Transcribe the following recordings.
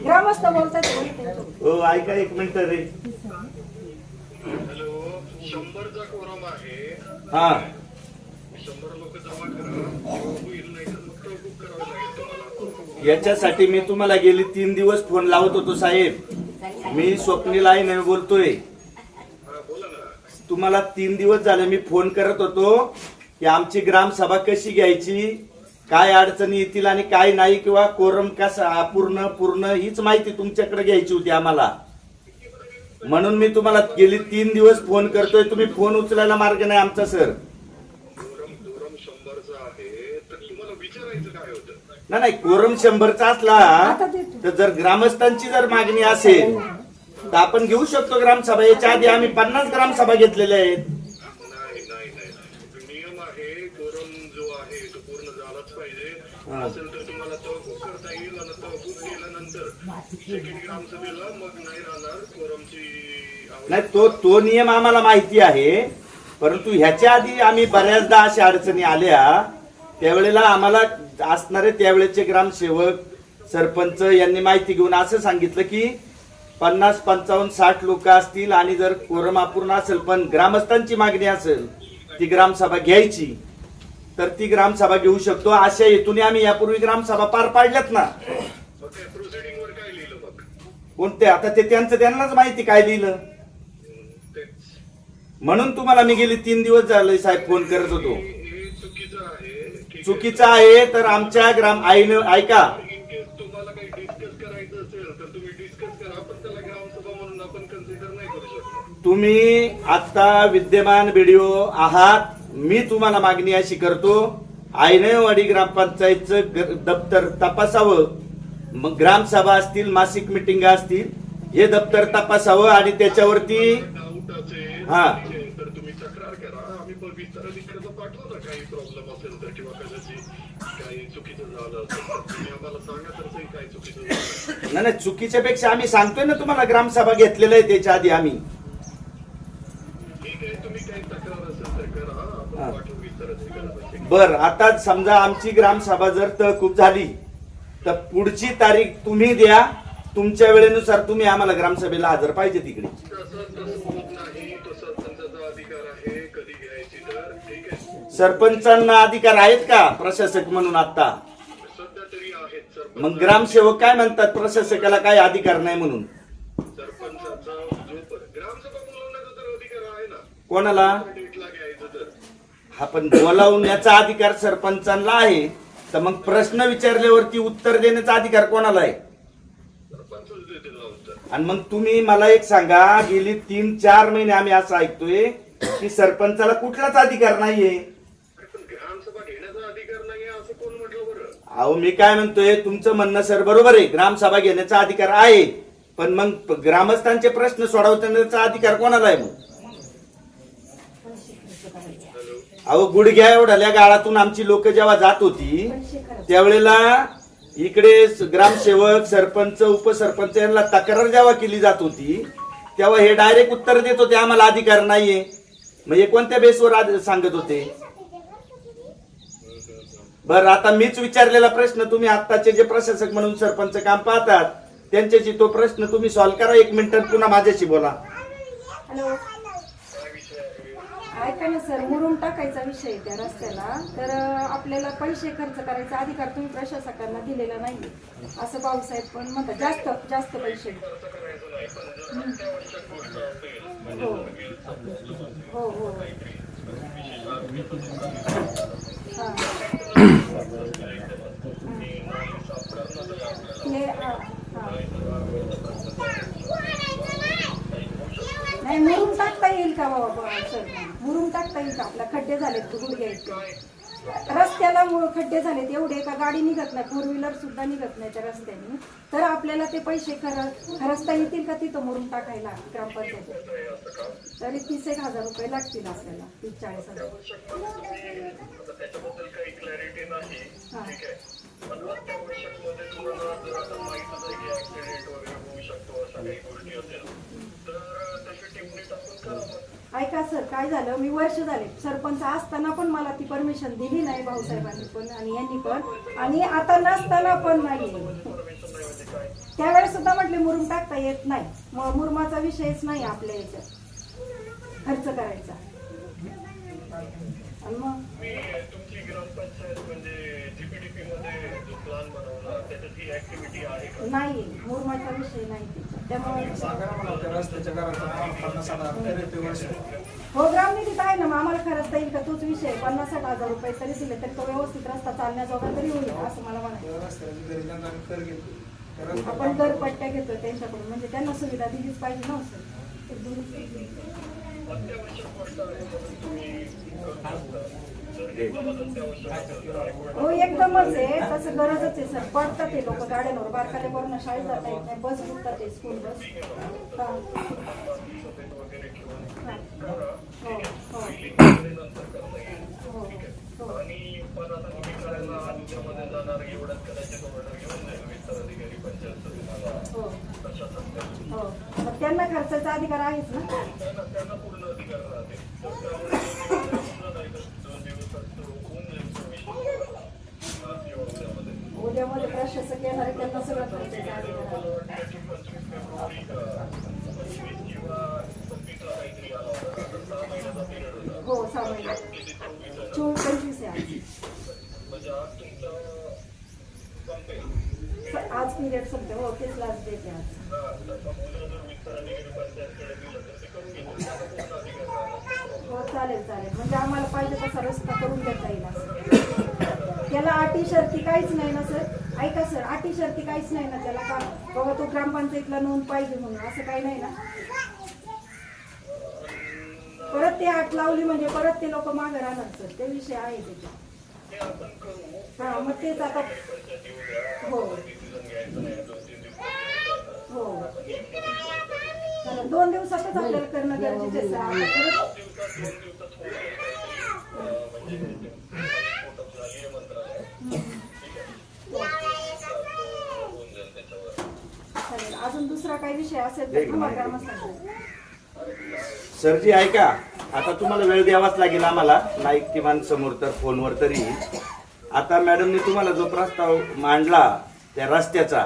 ग्रामस्थ बोलतात. हो ऐका एक मिनिट रे. हॅलो, 100चा कोरम आहे. हा 100 लोक जमा करा. होईल नाही तर मग बुक करावं लागेल तुम्हाला. याच्यासाठी मी तुम्हाला गेली 3 दिवस फोन लावत होतो साहेब. मी स्वप्नील आहे मी बोलतोय. हा बोला ना. तुम्हाला 3 दिवस झाले मी फोन करत होतो की आमची ग्रामसभा कशी घ्यायची, काय अडचणी येतील आणि काय नाही, किंवा कोरम कसा अपूर्ण पूर्ण हीच माहिती तुमच्याकडे घ्यायची होती आम्हाला. म्हणून मी तुम्हाला गेली 3 दिवस फोन करतोय, तुम्ही फोन उचलायला मार्ग नाही आमचा सर. कोरम 100चा आहे तर तुम्हाला विचारायचं काय होतं? नाही कोरम 100चा असला तर जर ग्रामस्थांची जर मागणी असेल तर आपण घेऊ शकतो ग्रामसभा. याच्या आधी आम्ही 50 ग्रामसभा घेतलेल्या आहेत. नाही नाही नाही, नियम आहे. कोरम जो आहे तो पूर्ण झालाच पाहिजे. असेल तर तुम्हाला तहकूब करता येईल आणि तहकूब केल्यानंतर सेकंड ग्रामसभेला मग नाही राहणार कोरमची. नाही तो नियम आम्हाला माहिती आहे, परंतु ह्याच्या आधी आम्ही बऱ्याचदा अशा अडचणी आल्या त्यावेळेला आम्हाला असणारे त्यावेळेचे ग्रामसेवक सरपंच यांनी माहिती घेऊन असं सांगितलं की 50, 55, 60 लोक असतील आणि जर कोरम अपूर्ण असेल पण ग्रामस्थांची मागणी असेल ती ग्रामसभा घ्यायची तर ती ग्रामसभा घेऊ शकतो. अशा हेतूने आम्ही यापूर्वी ग्रामसभा पार पाडल्यात ना. प्रोसिडिंग वर काय लिहिलं मग? कोणते आता ते त्यांनाच माहिती काय लिहिलं. म्हणून तुम्हाला मी गेली 3 दिवस झाले साहेब फोन करत होतो. हे चुकीचं आहे. चुकीचं आहे तर आमच्या आईनं ऐका, तुम्हाला काही डिस्कस करायचं असेल तर तुम्ही डिस्कस करा, पण त्याला ग्रामसभा म्हणून आपण कन्सिडर नाही करू शकतो. तुम्ही आता विद्यमान व्हिडिओ आहात. मी तुम्हाला मागणी अशी करतो, आयनवाडी ग्रामपंचायतचं दप्तर तपासावं. मग ग्रामसभा असतील, मासिक मिटिंग असतील, हे दप्तर तपासावं आणि त्याच्यावरती डाऊट असेल हा तर तुम्ही तक्रार करा. आम्ही विस्ताराधिकाऱ्याला पाठवू ना. काही प्रॉब्लेम असेल तर किंवा कशाची काही चुकीचं झालं असेल तर तुम्ही आम्हाला सांगा तर ते काय चुकीचं झालं. नाही चुकीच्या पेक्षा आम्ही सांगतोय ना तुम्हाला ग्रामसभा घेतलेलं आहे त्याच्या आधी आम्ही. ठीक आहे, तुम्ही काही तक्रार असेल तर करा. आपण पाठवू विस्ताराधिकाऱ्याला. बर आता समजा आमची ग्रामसभा जर तहकूब झाली तर पुढची तारीख तुम्ही द्या. तुमच्या वेळेनुसार तुम्ही आम्हाला ग्रामसभेला हजर पाहिजे तिकडे. तसं होत नाही. तो सरपंचाचा अधिकार आहे कधी घ्यायची तर. ठीक आहे, सरपंचांना अधिकार आहेत का प्रशासक म्हणून आता? सध्या तरी आहेत. मग ग्रामसेवक काय म्हणतात प्रशासकाला काय अधिकार नाही म्हणून? सरपंचाचा जो ग्रामसभा बोलवण्याचा तर अधिकार आहे ना. कोणाला? डेटला घ्यायचं तर. हा पण बोलावण्याचा अधिकार सरपंचांना आहे, तर मग प्रश्न विचारल्यावरती उत्तर देण्याचा अधिकार कोणाला आहे? सरपंचच देतील ना उत्तर. आणि मग तुम्ही मला एक सांगा, गेली 3-4 महिने आम्ही असं ऐकतोय की सरपंचाला कुठलाच अधिकार नाहीये. पण ग्रामसभा घेण्याचा अधिकार नाहीये असं कोण म्हटलं बरं? अहो मी काय म्हणतोय, तुमचं म्हणणं सर बरोबर आहे, ग्रामसभा घेण्याचा अधिकार आहे, पण मग ग्रामस्थांचे प्रश्न सोडवण्याचा अधिकार कोणाला आहे? मग अहो गुडघ्या एवढ्या गाळातून आमची लोक जेव्हा जात होती त्यावेळेला इकडे ग्रामसेवक, सरपंच, उपसरपंच यांना तक्रार जेव्हा केली जात होती तेव्हा हे डायरेक्ट उत्तर देत होते आम्हाला अधिकार नाहीये. म्हणजे कोणत्या बेसवर सांगत होते? बरं आता मीच विचारलेला प्रश्न तुम्ही आत्ताचे जे प्रशासक म्हणून सरपंच काम पाहतात त्यांच्याशी तो प्रश्न तुम्ही सॉल्व्ह करा. 1 मिनिटात पुन्हा माझ्याशी बोला. हॅलो, ऐका ना सर, मुरुम टाकायचा विषय आहे त्या रस्त्याला. तर आपल्याला पैसे खर्च करायचा अधिकार तुम्ही प्रशासकांना दिलेला नाही असं भाऊसाहेब पण म्हणतात. जास्त पैसे. हो हो हो नाही मुरुम टाकता येईल का बाबा सर? मुरुम टाकता येईल का? आपला खड्डे झालेत गुडघ्या रस्त्याला, खड्डे झालेत एवढे का गाडी निघत नाही, 4 व्हीलर सुद्धा निघत नाही त्या रस्त्याने. तर आपल्याला ते पैसे खरचता येतील का तिथं मुरुम टाकायला ग्रामपंचायत? तरी 30,000 रुपये लागतील आपल्याला. 30-40,000. त्याच्याबद्दल काही क्लॅरिटी नाही. ठीक आहे, पण अत्यावश्यक मध्ये तुम्हाला जर आता माहितच आहे की ऍक्सिडेंट वगैरे होऊ शकतो अशा काही गोष्टी असेल तर त्याची टिप्पणी टाकून करा. ऐका सर, काय झालं, मी वर्ष झाले सरपंच असताना पण मला ती परमिशन दिली नाही भाऊसाहेबांनी पण आणि यांनी पण, आणि आता नसताना पण नाही. त्या सुद्धा म्हटले मुरुम टाकता येत नाही, मुरुमाचा विषयच नाही आपल्या याच्यात खर्च करायचा. आणि मग तुमची ग्रामपंचायत म्हणजे जीपीडीपी मध्ये जो प्लॅन बनवला त्याच्यात ही ऍक्टिव्हिटी आहे का? नाही, मुरुमाचा विषय नाही त्याच्यात. त्यामुळे हो ग्रामनिधीत आहे ना, मग आम्हाला खरंच येईल का तोच विषय. 50-60 हजार रुपये तरी दिले तरी तो व्यवस्थित रस्ता चालण्याजोगा तरी होईल असं मला म्हणायचं. आपण दर पट्ट्या घेतो त्यांच्याकडून, म्हणजे त्यांना सुविधा दिलीच पाहिजे ना सर. हो एकदमच आहे, तसं गरजच आहे सर. पडतात ते लोक गाड्यांवर, बारकाल्यावरून शाळेत जाता येत नाही, बस बुकतात ते स्कूल बस. आणि पण आता तुम्ही करायला आयुष्यामध्ये जाणार एवढ्यात कदाचित ऑर्डर घेऊन जाईल विस्तार अधिकारी पंचायत तुम्हाला प्रशासन. हो, मग त्यांना खर्चाचा अधिकार आहेच ना. त्यांना पूर्ण अधिकार राहते. उद्यामध्ये प्रशासक येणार आहे, त्यांना सगळं खर्चाचा अधिकार आहे. हो 6 महिने 24-25 आहे आज पिरियड सध्या. हो तेच लास्ट डेट आहे आज. हो चालेल चालेल, म्हणजे आम्हाला पाहिजे तसा रस्ता करून देता येईल असं. त्याला अटी शर्ती काहीच नाही ना सर. ऐका सर, अटी शर्ती काहीच नाही ना त्याला, का बाबा तो ग्रामपंचायतला नोंद पाहिजे म्हणून असं काही नाही ना. परत ते अट लावली म्हणजे परत ते लोक मागे राहणार सर, ते विषय आहे त्याच्यात. हा मग तेच आता. हो हो 2 दिवसातच आपल्याला करणं गरजेचं आहे सर. अजून दुसरा काही विषय असेल तर तुम्हाला ग्रामस्थांचा. सरजी ऐका, आता तुम्हाला वेळ द्यावाच लागेल आम्हाला, नाईक किमान समोर तर फोनवर तरी. आता मॅडमने तुम्हाला जो प्रस्ताव मांडला त्या रस्त्याचा,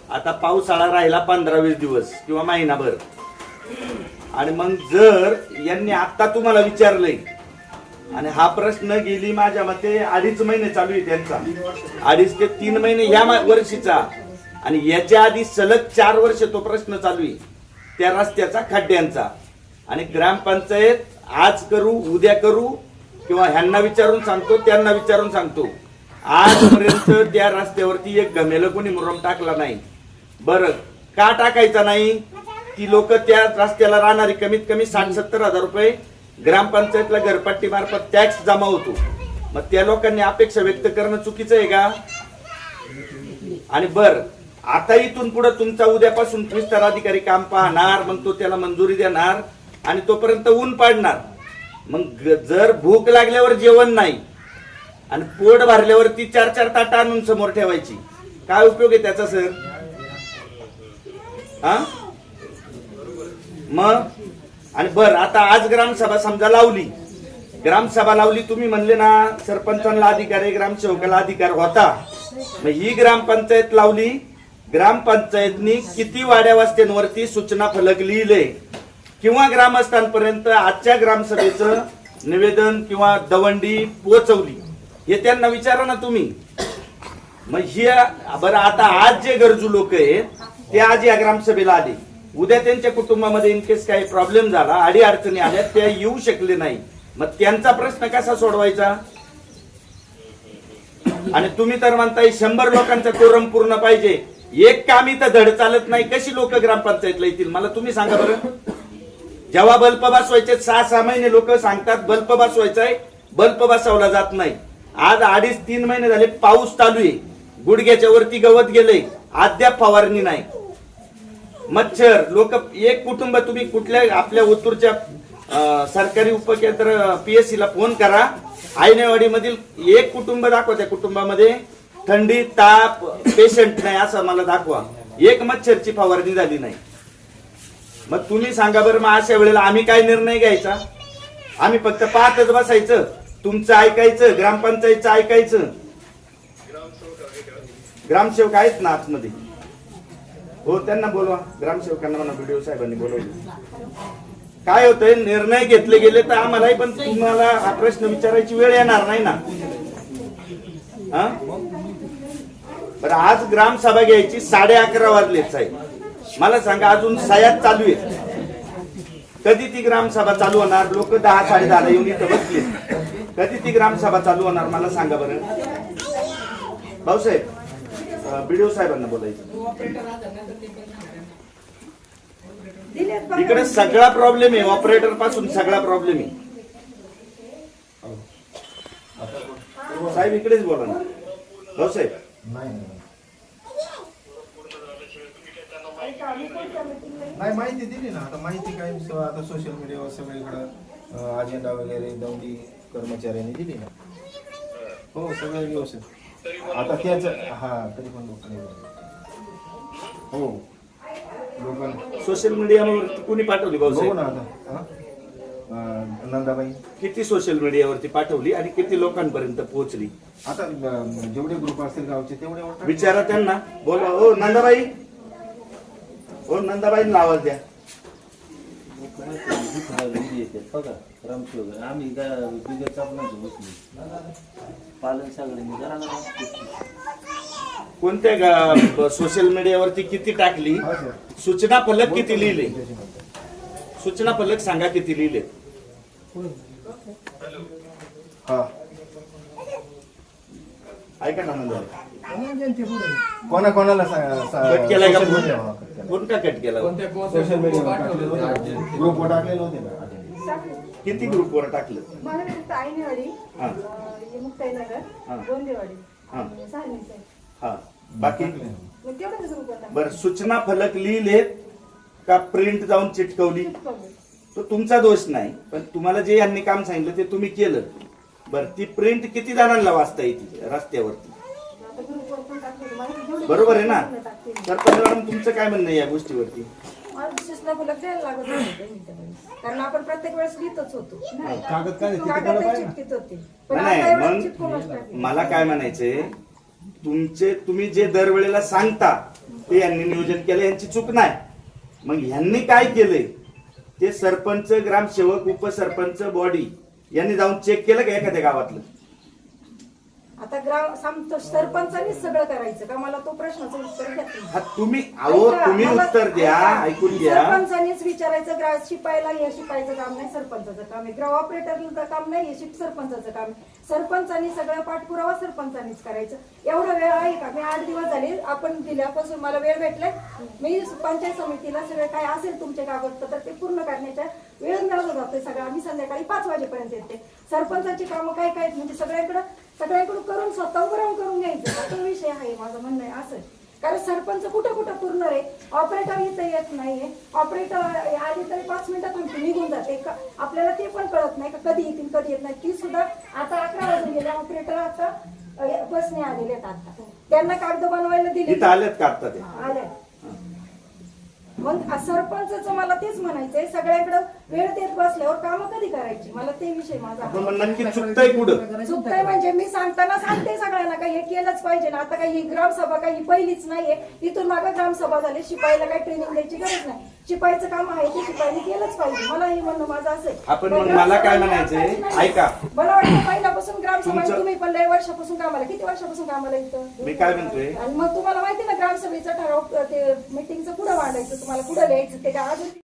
आता पावसाळा राहिला 15-20 दिवस किंवा महिनाभर, आणि मग जर यांनी आता तुम्हाला विचारलंय आणि हा प्रश्न गेली माझ्या मते 2.5 महिने चालू आहे त्यांचा, 2.5 ते 3 महिने या वर्षीचा, आणि याच्या आधी सलग 4 वर्ष तो प्रश्न चालू आहे त्या रस्त्याचा, खड्ड्यांचा. आणि ग्रामपंचायत आज करू उद्या करू किंवा ह्यांना विचारून सांगतो त्यांना विचारून सांगतो, आजपर्यंत त्या रस्त्यावरती एक गमेलं कोणी मुरुम टाकला नाही. बरं का टाकायचा नाही? ती लोक त्या रस्त्याला राहणारी कमीत कमी 60-70 हजार रुपये ग्रामपंचायतला घरपट्टी मार्फत टॅक्स जमा होतो. मग त्या लोकांनी अपेक्षा व्यक्त करणं चुकीचं आहे का? आणि बर आता इथून पुढे तुमचा उद्यापासून विस्तार अधिकारी काम पाहणार, मग तो त्याला मंजुरी देणार आणि तोपर्यंत ऊन पाडणार. मग जर भूक लागल्यावर जेवण नाही आणि पोट भरल्यावरती 4-4 ताटं आणून समोर ठेवायची, काय उपयोग आहे त्याचा सर? हा मग. आणि बर आता आज ग्रामसभा समजा लावली, ग्रामसभा लावली, तुम्ही म्हणले ना सरपंचांना अधिकार आहे, ग्रामसेवकाला अधिकार होता, मग ही ग्रामपंचायत लावली, ग्रामपंचायतनी किती वाड्या वस्त्यांवरती सूचना फलक लिहिले किंवा ग्रामस्थांपर्यंत आजच्या ग्रामसभेचं निवेदन किंवा दवंडी पोहोचवली, हे त्यांना विचारा ना तुम्ही. मग ही बरं आता आज जे गरजू लोक आहेत ते आज या ग्रामसभेला आले, उद्या त्यांच्या कुटुंबामध्ये इन केस काही प्रॉब्लेम झाला, अडी अडचणी आल्या, त्या येऊ शकले नाही, मग त्यांचा प्रश्न कसा सोडवायचा? आणि तुम्ही तर म्हणताय 100 लोकांचा कोरम पूर्ण पाहिजे, एक कामी तर धड चालत नाही, कशी लोक ग्रामपंचायतला येतील मला तुम्ही सांगा बरं. जेव्हा बल्ब बसवायचे 6-6 महिने लोक सांगतात बल्ब बसवायचाय, बल्ब बसवला जात नाही. आज 2.5-3 महिने झाले पाऊस चालू आहे, गुडघ्याच्या वरती गवत गेलंय, अद्याप फवारणी नाही. मच्छर लोक, एक कुटुंब, तुम्ही कुठल्या आपल्या ओतूरच्या सरकारी उपकेंद्र PSC ला फोन करा, आयनेवाडी मधील एक कुटुंब दाखवा, त्या कुटुंबामध्ये थंडी ताप पेशंट नाही असं मला दाखवा, एक मच्छरची फवारणी झाली नाही. मग तुम्ही सांगा बरं, मग अशा वेळेला आम्ही काय निर्णय घ्यायचा? आम्ही फक्त पाहतच बसायचं? तुमचं ऐकायचं, ग्रामपंचायतचं ऐकायचं? ग्रामसेवक आहेत ना आतमध्ये. हो त्यांना बोलवा, ग्रामसेवकांना म्हणा व्हिडिओ साहेबांनी बोलवले. काय होतंय, निर्णय घेतले गेले तर आम्हालाही पण तुम्हाला हा प्रश्न विचारायची वेळ येणार नाही ना. हा? बरं, आज ग्रामसभा घ्यायची 11:30 वाजलेत साहेब. मला सांगा अजून सह्या चालू आहेत. कधी ती ग्रामसभा चालू होणार? लोक 10-10:30 येऊन इथं बसले. कधी ती ग्रामसभा चालू होणार मला सांगा बरं. भाऊसाहेब, बीडीओ साहेबांना बोलायचं. इकडे सगळा प्रॉब्लेम आहे, ऑपरेटर पासून सगळा प्रॉब्लेम आहे. साहेब इकडेच बोला ना. भाऊसाहेब, नाही माहिती दिली ना. आता माहिती काय आता सोशल मीडियावर सगळीकडे अजेंडा वगैरे दौंडी कर्मचाऱ्यांनी दिली ना. हो सगळं व्यवस्थित. आता त्याच तरी पण लोकांनी हो लोकांनी सोशल मीडियावरती कुणी पाठवली बघू भाऊसाहेब? ना आता. नंदाबाई किती सोशल मीडियावरती पाठवली आणि किती लोकांपर्यंत पोहोचली? आता जेवढे ग्रुप असतील गावचे तेवढे विचारा त्यांना, बोला. हो नंदाबाई, हो नंदाबाईंना आवाज द्या. बघा रामशिव आम्ही बिगर चापणाचं बसलो पालन सगळ्यांनी जरा कोणत्या सोशल मीडियावरती किती टाकली? सूचना फलक किती लिहिले? सूचना फलक सांगा किती लिहिले? हा ऐका ना नंदाबाई, कोणाला कट केलाय का फोन? फोन का कट केला? सोशल मीडियावर ग्रुपवर टाकलेले होते ना. किती ग्रुपवर टाकलं? मला फक्त आईनेवाडी, हा मुक्ताईनगर, हा. गोंदेवाडी, हा. साहनीचे. हा, बाकी मग तेवढंच ग्रुप होता. बर, सूचना फलक लिहिले का प्रिंट जाऊन चिटकवली? तो तुमचा दोष नाही, पण तुम्हाला जे यांनी काम सांगितलं ते तुम्ही केलं. बर, ती प्रिंट किती जणांना वाचता येते रस्त्यावरती? आता ग्रुपवर पण टाकलं. मला जेवढे बरोबर आहे ना? टाकते. तर मॅडम तुमचं काय म्हणणं आहे या गोष्टीवरती? मला सूचना फलक द्यायला लागत होते. कारण आपण प्रत्येक वेळेस लिहितच होतो. कागद चिटकीत होते. पण आता नाही एवढं चिटकूनच मग टाकले. मला काय म्हणायचंय, तुम्ही जे दरवेळेला सांगता ते यांनी नियोजन केलं, यांची चूक नाही. मग यांनी काय केलंय ते सरपंच, ग्रामसेवक, उपसरपंच, बॉडी यांनी जाऊन चेक केलं का एखाद्या गावातलं? आता सरपंचानीच सगळं करायचं का? मला तो प्रश्नाचं उत्तर घेत नाही. हा तुम्ही तुम्ही उत्तर द्या, ऐकून घ्या. सरपंचानीच विचारायचं. शिपायला हे शिपायचं काम नाही, सरपंचाचं काम आहे. ग्राम ऑपरेटरचं काम नाही, हे सरपंचाचं काम आहे. सरपंचानी सगळं पाठपुरावा सरपंचानीच करायचं. एवढा वेळ आहे का? मी 8 दिवस झाले आपण दिल्यापासून मला वेळ भेटलाय. मी पंचायत समितीला सगळे काय असेल तुमचे कागदपत्र ते पूर्ण करण्याच्या वेळ मिळाला जातोय सगळं. आम्ही संध्याकाळी 5 वाजेपर्यंत येते. सरपंचाची कामं काय काय म्हणजे सगळ्यांकडून करून स्वतः उभं राहून करून घ्यायचं. तो विषय आहे माझं म्हणणं आहे असं. कारण सरपंच कुठं कुठं पूर्ण रे, ऑपरेटर इथं येत नाहीये. ऑपरेटर आले तरी 5 मिनिटात थांबते, निघून जाते. आपल्याला ते पण कळत नाही का कधी येतील कधी येत नाही. ती सुद्धा आता 11 वाजून गेले. ऑपरेटर आता बसने आलेले आहेत. आता त्यांना कागद बनवायला दिले, इथं आलेत का आता ते? आले. मग सरपंचचं मला तेच म्हणायचंय, सगळ्याकडे वेळ देत बसल्यावर कामं कधी करायची? मला ते विषय माझा पण मग नक्की चुकतंय कुठं? चुकतंय म्हणजे मी सांगताना सांगते सगळ्यांना काही हे केलंच पाहिजे ना. आता काही ही ग्रामसभा काही पहिलीच नाहीये. इथून मागे ग्रामसभा झाली. शिपाईला काही ट्रेनिंग द्यायची गरज नाही. शिपाईचं काम आहे ते शिपाईने केलंच पाहिजे. मला हे म्हणणं माझं असेल. आपण मग मला काय म्हणायचंय, ऐका. मला वाटतं पहिल्यापासून ग्रामसभा तुम्ही पण लय वर्षापासून कामाला, किती वर्षापासून कामाला इथं? मी काय म्हणतोय, आणि मग तुम्हाला माहिती ना ग्रामसभेचा ठराव ते मीटिंगचं कुठं मांडायचं, तुम्हाला कुठं लिहायचं ते काय अजून